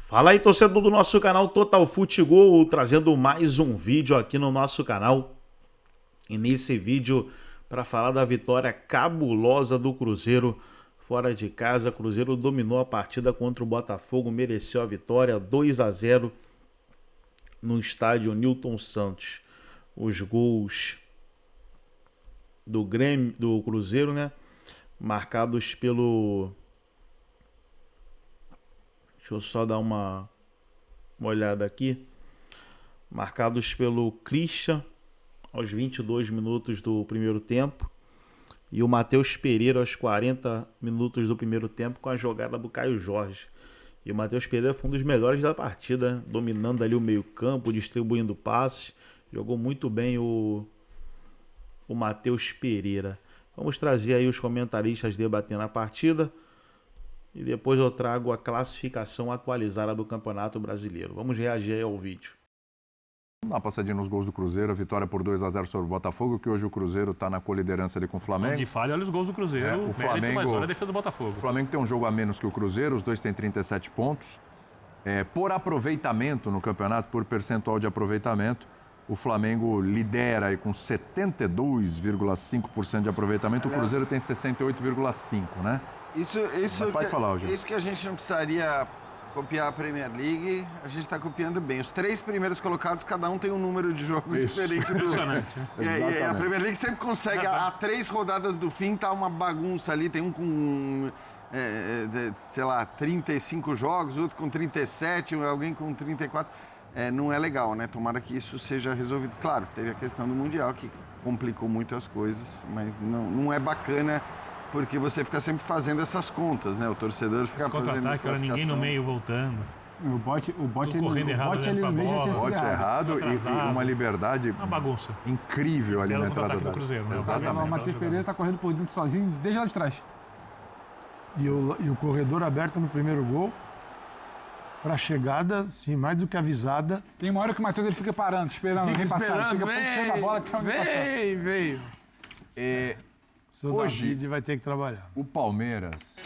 Fala aí, torcedor do nosso canal Total Futebol, trazendo mais um vídeo aqui no nosso canal. E nesse vídeo, para falar da vitória cabulosa do Cruzeiro fora de casa. Cruzeiro dominou a partida contra o Botafogo, mereceu a vitória 2-0 no estádio Newton Santos. Os gols do Cruzeiro, né? Marcados pelo... Deixa eu só dar uma olhada aqui. Marcados pelo Christian aos 22 minutos do primeiro tempo. E o Matheus Pereira aos 40 minutos do primeiro tempo com a jogada do Caio Jorge. E o Matheus Pereira foi um dos melhores da partida, dominando ali o meio-campo, distribuindo passes. Jogou muito bem o Matheus Pereira. Vamos trazer aí os comentaristas debatendo a partida. E depois eu trago a classificação atualizada do Campeonato Brasileiro. Vamos reagir aí ao vídeo. Dá uma passadinha nos gols do Cruzeiro, a vitória por 2-0 sobre o Botafogo, que hoje o Cruzeiro está na coliderança ali com o Flamengo. De falha, olha os gols do Cruzeiro, o Flamengo, mas olha a defesa do Botafogo. O Flamengo tem um jogo a menos que o Cruzeiro, os dois têm 37 pontos. Por aproveitamento no campeonato, por percentual de aproveitamento, o Flamengo lidera aí com 72,5% de aproveitamento, o Cruzeiro tem 68,5%, né? Isso pode falar, Gil. Isso que a gente não precisaria copiar a Premier League, a gente está copiando bem. Os três primeiros colocados, cada um tem um número de jogo diferente do... Impressionante. E a Premier League sempre consegue, a 3 rodadas do fim, tá uma bagunça ali, tem um com, sei lá, 35 jogos, outro com 37, alguém com 34. Não é legal, né? Tomara que isso seja resolvido. Claro, teve a questão do Mundial, que complicou muito as coisas, mas não é bacana... Porque você fica sempre fazendo essas contas, né? O torcedor fica fazendo classificação. Ninguém no meio voltando. O bote correndo errado, ali no meio já tinha sido Bote errado e uma liberdade uma bagunça incrível ali na entrada do Cruzeiro, né? Exatamente. O Matheus Pereira está correndo por dentro sozinho, desde lá de trás. E o corredor aberto no primeiro gol. Para a chegada, sim, mais do que avisada. Tem uma hora que o Matheus ele fica parando, esperando alguém passar. Fica puxando a bola que alguém passar. Veio. Hoje David vai ter que trabalhar. O Palmeiras...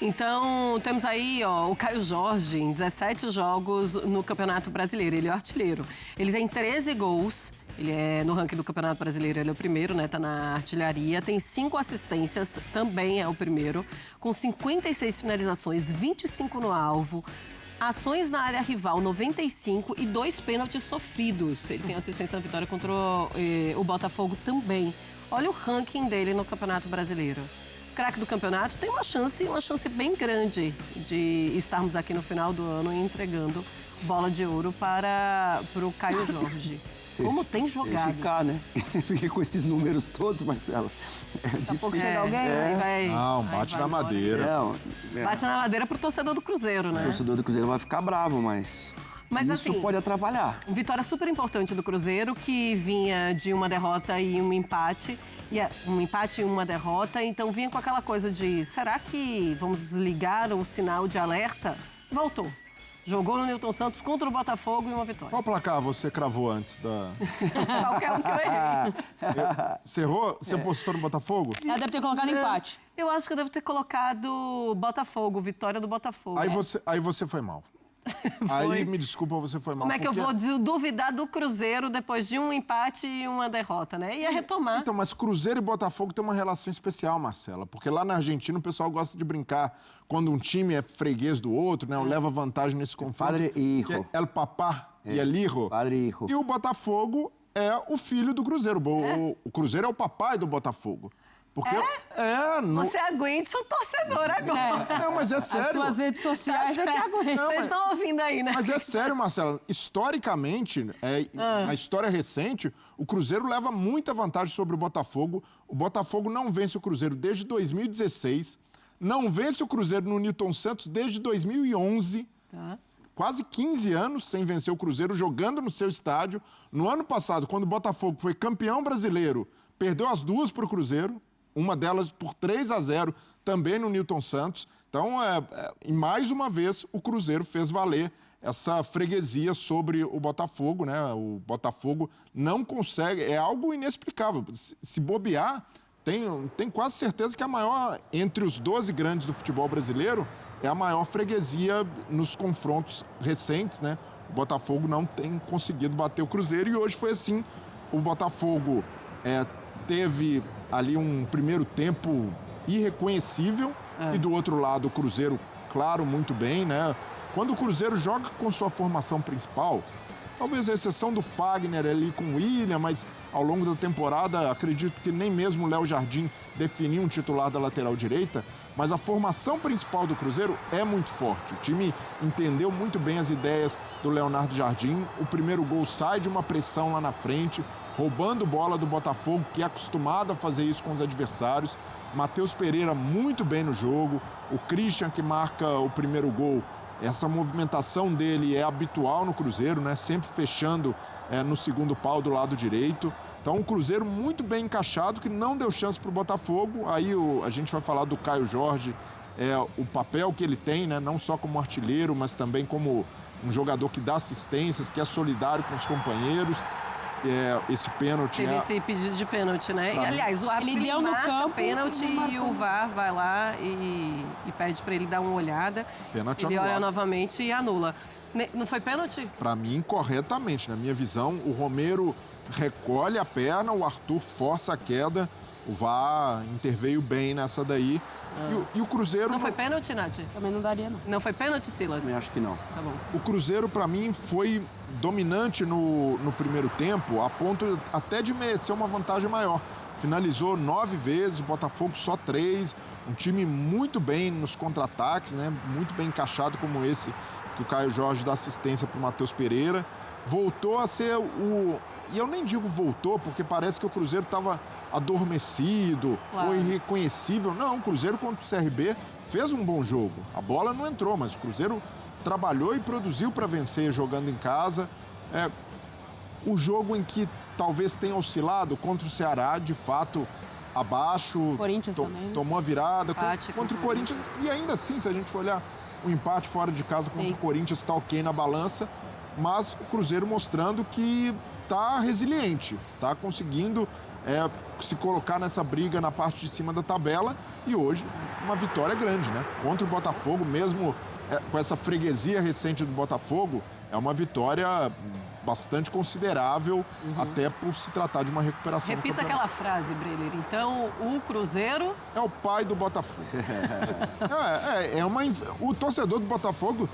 Então, temos aí o Caio Jorge, em 17 jogos no Campeonato Brasileiro. Ele é o artilheiro. Ele tem 13 gols. Ele é, no ranking do Campeonato Brasileiro, ele é o primeiro, né? Tá na artilharia. Tem 5 assistências, também é o primeiro. Com 56 finalizações, 25 no alvo. Ações na área rival, 95 e 2 pênaltis sofridos. Ele tem assistência na vitória contra o Botafogo também. Olha o ranking dele no Campeonato Brasileiro. O craque do campeonato tem uma chance bem grande de estarmos aqui no final do ano entregando bola de ouro para o Caio Jorge. Como tem jogado. Ficar, né? Fiquei com esses números todos, Marcelo. Daqui a pouco chega alguém Não, bate na madeira. Bate na madeira pro torcedor do Cruzeiro, né? O torcedor do Cruzeiro vai ficar bravo, mas isso assim, pode atrapalhar. Vitória super importante do Cruzeiro, que vinha de uma derrota e um empate. Um empate e uma derrota, então vinha com aquela coisa de, será que vamos ligar o sinal de alerta? Voltou. Jogou no Newton Santos contra o Botafogo e uma vitória. Qual placar você cravou antes da... Qualquer um que eu errei. Você errou? Você postou no Botafogo? Ela deve ter colocado empate. Eu acho que eu devo ter colocado Botafogo, vitória do Botafogo. Aí você foi mal. Aí, me desculpa, você foi mal. Como é que eu vou duvidar do Cruzeiro depois de um empate e uma derrota, né? Ia retomar. Então, mas Cruzeiro e Botafogo tem uma relação especial, Marcela. Porque lá na Argentina o pessoal gosta de brincar quando um time é freguês do outro, né? Ou leva vantagem nesse confronto. Padre e hijo. Que é El Papá e El Hijo. Padre e hijo. E o Botafogo é o filho do Cruzeiro. O Cruzeiro é o papai do Botafogo. Porque Você aguente o torcedor agora. Não, mas é sério. As suas redes sociais é que aguentam. Vocês estão ouvindo aí, né? Mas é sério, Marcela. Historicamente, na história recente, o Cruzeiro leva muita vantagem sobre o Botafogo. O Botafogo não vence o Cruzeiro desde 2016. Não vence o Cruzeiro no Newton Santos desde 2011. Tá. Quase 15 anos sem vencer o Cruzeiro, jogando no seu estádio. No ano passado, quando o Botafogo foi campeão brasileiro, perdeu as duas para o Cruzeiro. Uma delas por 3-0, também no Newton Santos. Então, e mais uma vez, o Cruzeiro fez valer essa freguesia sobre o Botafogo, né? O Botafogo não consegue, é algo inexplicável. Se bobear, tenho quase certeza que a maior, entre os 12 grandes do futebol brasileiro, é a maior freguesia nos confrontos recentes, né? O Botafogo não tem conseguido bater o Cruzeiro e hoje foi assim. O Botafogo teve ali um primeiro tempo irreconhecível e do outro lado o Cruzeiro, claro, muito bem, né? Quando o Cruzeiro joga com sua formação principal, talvez a exceção do Fagner ali com o William, mas ao longo da temporada acredito que nem mesmo o Léo Jardim definiu um titular da lateral direita, mas a formação principal do Cruzeiro é muito forte. O time entendeu muito bem as ideias do Leonardo Jardim. O primeiro gol sai de uma pressão lá na frente, roubando bola do Botafogo, que é acostumado a fazer isso com os adversários. Matheus Pereira muito bem no jogo. O Christian, que marca o primeiro gol, essa movimentação dele é habitual no Cruzeiro, né? Sempre fechando no segundo pau do lado direito. Então, um Cruzeiro muito bem encaixado, que não deu chance para o Botafogo. Aí a gente vai falar do Caio Jorge, o papel que ele tem, né? Não só como artilheiro, mas também como um jogador que dá assistências, que é solidário com os companheiros. Esse pênalti... Teve esse pedido de pênalti, né? E, aliás, o árbitro deu no campo, pênalti e o VAR vai lá e pede para ele dar uma olhada. Pênalti ele anulado. olha novamente e anula. Não foi pênalti? Para mim, corretamente. Na minha visão, o Romero recolhe a perna, o Arthur força a queda, o VAR interveio bem nessa daí. E o Cruzeiro... Não foi pênalti, Nath? Também não daria, não. Não foi pênalti, Silas? Eu acho que não. Tá bom. O Cruzeiro, para mim, foi dominante no primeiro tempo, a ponto até de merecer uma vantagem maior. Finalizou 9 vezes, o Botafogo só 3. Um time muito bem nos contra-ataques, né? Muito bem encaixado como esse que o Caio Jorge dá assistência para o Matheus Pereira. Voltou a ser E eu nem digo voltou, porque parece que o Cruzeiro estava adormecido ou irreconhecível. Não, o Cruzeiro contra o CRB fez um bom jogo. A bola não entrou, mas o Cruzeiro trabalhou e produziu para vencer jogando em casa. O jogo em que talvez tenha oscilado contra o Ceará, de fato, abaixo. Corinthians também. Tomou a virada Empate contra o Corinthians. E ainda assim, se a gente for olhar o empate fora de casa contra o Corinthians, está ok na balança. Mas o Cruzeiro mostrando que está resiliente, está conseguindo se colocar nessa briga na parte de cima da tabela. E hoje, uma vitória grande, né? Contra o Botafogo, mesmo com essa freguesia recente do Botafogo, é uma vitória bastante considerável, até por se tratar de uma recuperação. Repita aquela frase, Breler. Então, o Cruzeiro... é o pai do Botafogo. O torcedor do Botafogo,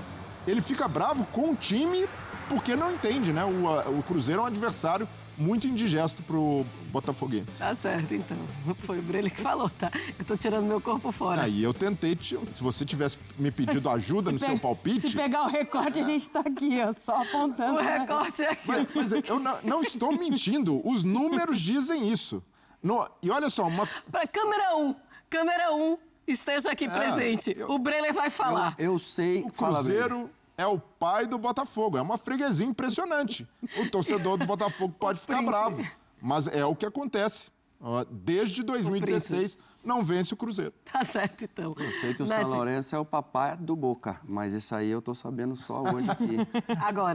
ele fica bravo com o time porque não entende, né? O Cruzeiro é um adversário muito indigesto pro botafoguense. Tá certo, então. Foi o Breler que falou, tá? Eu tô tirando meu corpo fora. Aí eu tentei, se você tivesse me pedido ajuda no seu palpite... Se pegar o recorte, a gente tá aqui, ó, só apontando. O recorte é... Mas eu não estou mentindo. Os números dizem isso. E olha só, Pra câmera 1, esteja aqui presente. O Breler vai falar. Eu sei... O Cruzeiro é o pai do Botafogo. É uma freguesia impressionante. O torcedor do Botafogo pode ficar bravo. Mas é o que acontece. Desde 2016, não vence o Cruzeiro. Tá certo, então. Eu sei que o São Lourenço é o papai do Boca, mas isso aí eu tô sabendo só hoje aqui.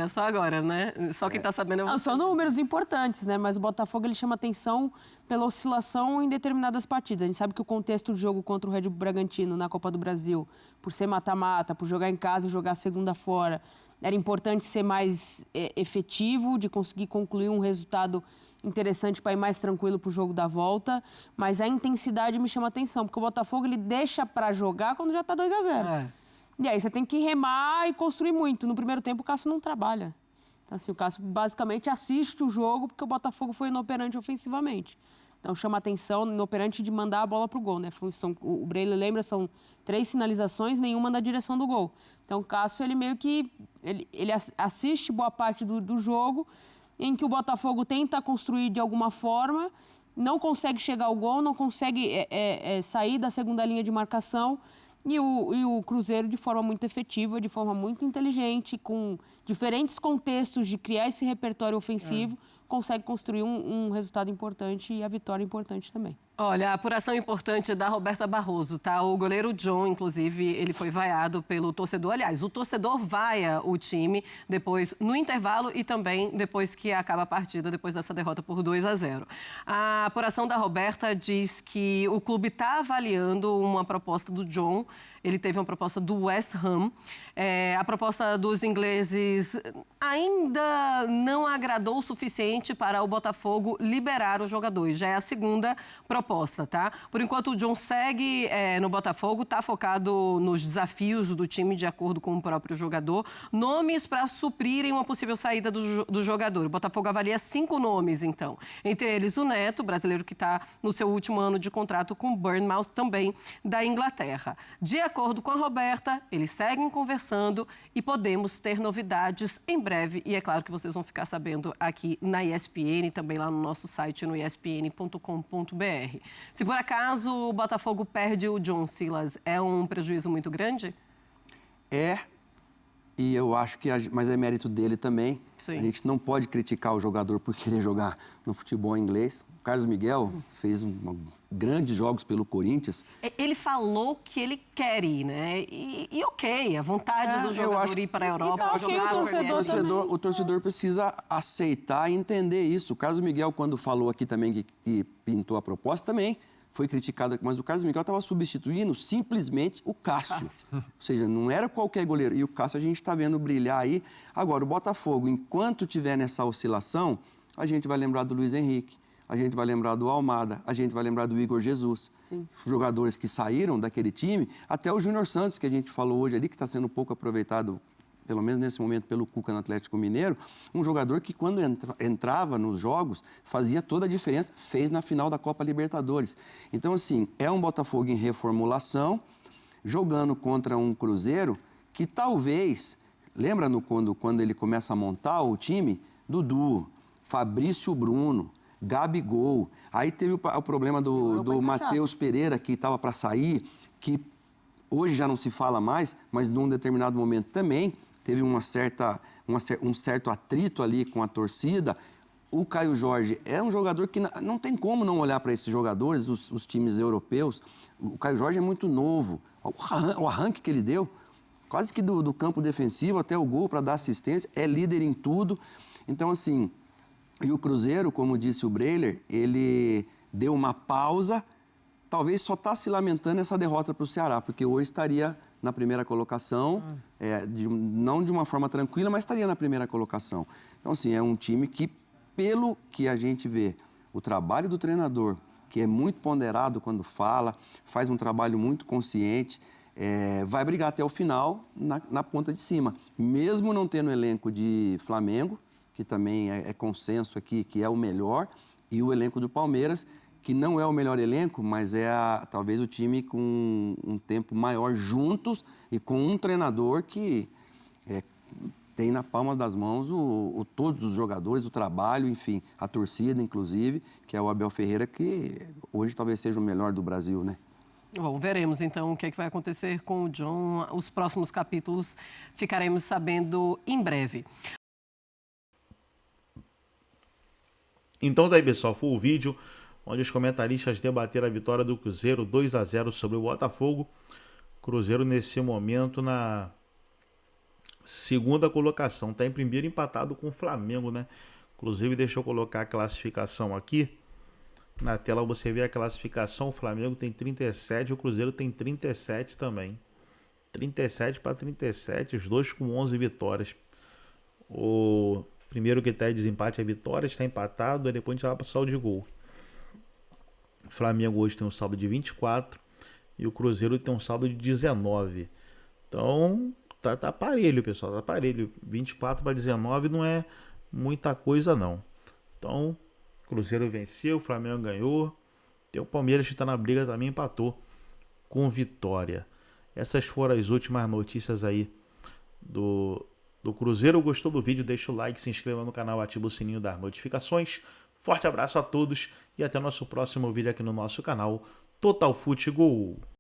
Só agora, né? Só quem tá sabendo é você. São números importantes, né? Mas o Botafogo, ele chama atenção pela oscilação em determinadas partidas. A gente sabe que o contexto do jogo contra o Red Bull Bragantino na Copa do Brasil, por ser mata-mata, por jogar em casa e jogar a segunda fora, era importante ser mais efetivo, de conseguir concluir um resultado interessante para ir mais tranquilo para o jogo da volta, mas a intensidade me chama atenção, porque o Botafogo ele deixa para jogar quando já está 2-0. E aí você tem que remar e construir muito. No primeiro tempo o Cássio não trabalha. Então assim, o Cássio basicamente assiste o jogo porque o Botafogo foi inoperante ofensivamente. Então chama atenção, inoperante de mandar a bola para o gol, né? O Breler lembra, são 3 sinalizações, nenhuma na direção do gol. Então o Cássio, ele meio que ele assiste boa parte do jogo, em que o Botafogo tenta construir de alguma forma, não consegue chegar ao gol, não consegue sair da segunda linha de marcação, e o Cruzeiro, de forma muito efetiva, de forma muito inteligente, com diferentes contextos de criar esse repertório ofensivo, consegue construir um resultado importante e a vitória importante também. Olha, a apuração importante da Roberta Barroso, tá? O goleiro John, inclusive, ele foi vaiado pelo torcedor. Aliás, o torcedor vaia o time depois, no intervalo e também depois que acaba a partida, depois dessa derrota por 2-0. A apuração da Roberta diz que o clube está avaliando uma proposta do John. Ele teve uma proposta do West Ham. A proposta dos ingleses ainda não agradou o suficiente para o Botafogo liberar os jogadores. Já é a segunda proposta, tá? Por enquanto, o John segue no Botafogo, está focado nos desafios do time, de acordo com o próprio jogador. Nomes para suprirem uma possível saída do jogador. O Botafogo avalia 5 nomes, então. Entre eles, o Neto, brasileiro que está no seu último ano de contrato com o Bournemouth, também da Inglaterra. De acordo com a Roberta, eles seguem conversando e podemos ter novidades em breve. E é claro que vocês vão ficar sabendo aqui na ESPN e também lá no nosso site, no espn.com.br. Se por acaso o Botafogo perde o John, Silas, é um prejuízo muito grande? E eu acho que, mas é mérito dele também. Sim. A gente não pode criticar o jogador por querer jogar no futebol inglês. O Carlos Miguel fez grandes jogos pelo Corinthians. Ele falou que ele quer ir, né? E ok, a vontade do jogador ir para a Europa, jogar o torcedor precisa aceitar e entender isso. O Carlos Miguel, quando falou aqui também que pintou a proposta, também foi criticado, mas o Carlos Miguel estava substituindo simplesmente o Cássio. Ou seja, não era qualquer goleiro. E o Cássio a gente está vendo brilhar aí. Agora, o Botafogo, enquanto tiver nessa oscilação, a gente vai lembrar do Luiz Henrique, a gente vai lembrar do Almada, a gente vai lembrar do Igor Jesus. Sim. Jogadores que saíram daquele time, até o Júnior Santos, que a gente falou hoje ali, que está sendo pouco aproveitado, pelo menos nesse momento, pelo Cuca no Atlético Mineiro, um jogador que, quando entrava nos jogos, fazia toda a diferença, fez na final da Copa Libertadores. Então, assim, é um Botafogo em reformulação, jogando contra um Cruzeiro que talvez, lembra quando ele começa a montar o time? Dudu, Fabrício Bruno, Gabigol, aí teve o problema do Matheus Pereira, que estava para sair, que hoje já não se fala mais, mas num determinado momento também teve um certo atrito ali com a torcida. O Caio Jorge é um jogador que não tem como não olhar para esses jogadores, os times europeus. O Caio Jorge é muito novo. O arranque que ele deu, quase que do campo defensivo até o gol para dar assistência, é líder em tudo. Então, assim, e o Cruzeiro, como disse o Breiler, ele deu uma pausa, talvez só está se lamentando essa derrota para o Ceará, porque hoje estaria na primeira colocação, não de uma forma tranquila, mas estaria na primeira colocação. Então, assim, é um time que, pelo que a gente vê, o trabalho do treinador, que é muito ponderado quando fala, faz um trabalho muito consciente, vai brigar até o final na ponta de cima. Mesmo não tendo elenco de Flamengo, que também é consenso aqui, que é o melhor, e o elenco do Palmeiras, que não é o melhor elenco, mas talvez o time com um tempo maior juntos e com um treinador que tem na palma das mãos todos os jogadores, o trabalho, enfim, a torcida, inclusive, que é o Abel Ferreira, que hoje talvez seja o melhor do Brasil, né? Bom, veremos então o que vai acontecer com o John. Os próximos capítulos ficaremos sabendo em breve. Então daí, pessoal, foi o vídeo onde os comentaristas debateram a vitória do Cruzeiro 2-0 sobre o Botafogo. Cruzeiro, nesse momento, na segunda colocação. Está em primeiro, empatado com o Flamengo, né? Inclusive, deixa eu colocar a classificação aqui. Na tela você vê a classificação. O Flamengo tem 37, o Cruzeiro tem 37 também. 37 para 37, os dois com 11 vitórias. O primeiro que está em desempate é vitória, está empatado, aí depois a gente vai para o saldo de gol. O Flamengo hoje tem um saldo de 24 e o Cruzeiro tem um saldo de 19. Então, tá parelho, pessoal, tá parelho. 24 para 19 não é muita coisa, não. Então, o Cruzeiro venceu, o Flamengo ganhou. Tem o Palmeiras que está na briga também, empatou com vitória. Essas foram as últimas notícias aí do Cruzeiro. Gostou do vídeo? Deixa o like, se inscreva no canal, ativa o sininho das notificações. Forte abraço a todos e até nosso próximo vídeo aqui no nosso canal Total Futebol.